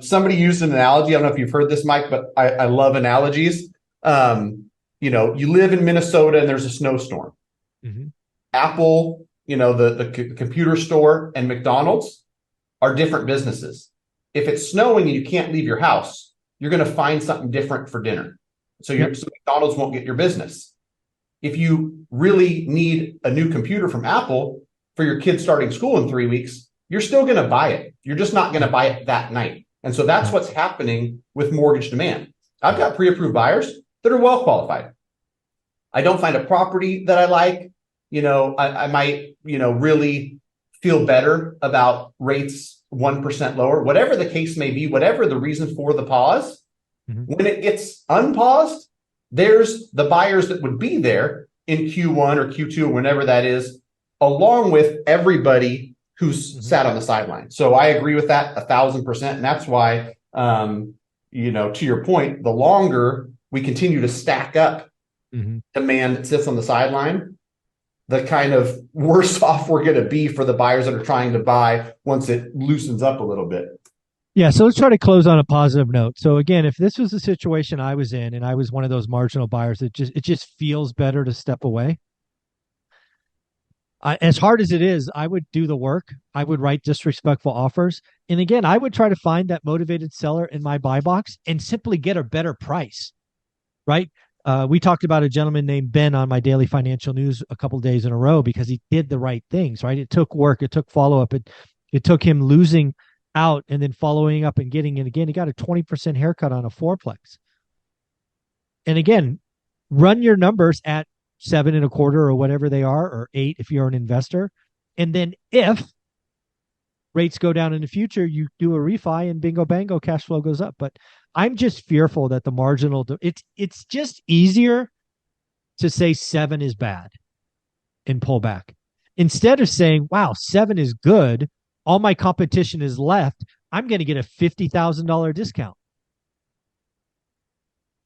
Somebody used an analogy. I don't know if you've heard this, Mike, but I love analogies. You live in Minnesota and there's a snowstorm. Mm-hmm. Apple, the computer store, and McDonald's are different businesses. If it's snowing and you can't leave your house, you're going to find something different for dinner. So McDonald's won't get your business. If you really need a new computer from Apple for your kids starting school in 3 weeks, you're still going to buy it. You're just not going to buy it that night. And so that's what's happening with mortgage demand. I've got pre-approved buyers that are well qualified. I don't find a property that I like. I might, really feel better about rates 1% lower, whatever the case may be, whatever the reason for the pause. Mm-hmm. When it gets unpaused, there's the buyers that would be there in Q1 or Q2 or whenever that is, along with everybody who's sat on the sideline. So I agree with that 1,000%. And that's why, to your point, the longer we continue to stack up demand that sits on the sideline, the kind of worse off we're going to be for the buyers that are trying to buy once it loosens up a little bit. Yeah, so let's try to close on a positive note. So again, if this was the situation I was in and I was one of those marginal buyers, it just feels better to step away. As hard as it is, I would do the work. I would write disrespectful offers. And again, I would try to find that motivated seller in my buy box and simply get a better price, right? We talked about a gentleman named Ben on my daily financial news a couple of days in a row because he did the right things, right? It took work. It took follow-up. It took him losing out and then following up and getting in again. He got a 20% haircut on a fourplex. And again, run your numbers at 7.25 or whatever they are, or 8 if you're an investor. And then if rates go down in the future, you do a refi and bingo bango, cash flow goes up. But I'm just fearful that the marginal, it's just easier to say 7 is bad and pull back. Instead of saying, wow, 7 is good, all my competition is left, I'm going to get a $50,000 discount.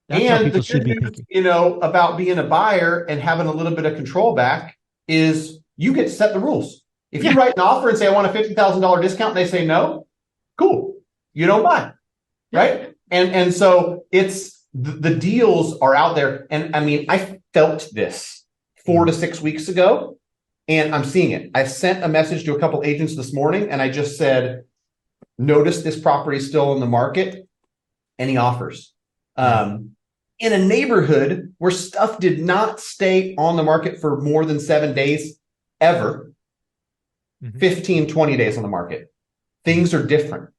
That's how people should be thinking. About being a buyer and having a little bit of control back is you get to set the rules. If you write an offer and say, I want a $50,000 discount, and they say no, cool. You don't buy, right? And so it's the deals are out there. And I mean, I felt this 4 to 6 weeks ago, and I'm seeing it. I sent a message to a couple agents this morning, and I just said, notice this property is still in the market. Any offers? In a neighborhood where stuff did not stay on the market for more than 7 days ever, 15, 20 days on the market. Things are different.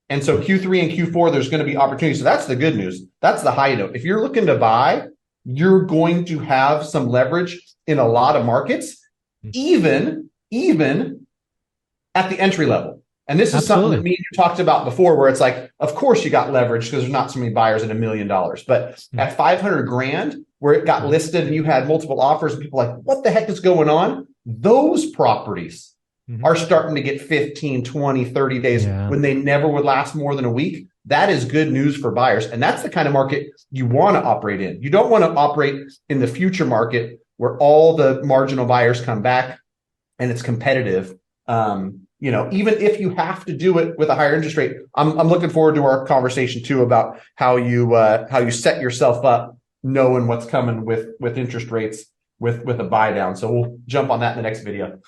And so Q3 and Q4, there's going to be opportunities. So that's the good news. That's the high note. If you're looking to buy, you're going to have some leverage in a lot of markets, even at the entry level. And this is something that me and you talked about before, where it's like, of course you got leverage because there's not so many buyers at $1 million. But at 500 grand, where it got listed and you had multiple offers, and people are like, what the heck is going on? Those properties are starting to get 15, 20, 30 days when they never would last more than a week. That is good news for buyers. And that's the kind of market you want to operate in. You don't want to operate in the future market where all the marginal buyers come back and it's competitive. Even if you have to do it with a higher interest rate, I'm looking forward to our conversation too about how you set yourself up, knowing what's coming with interest rates with a buy down. So we'll jump on that in the next video.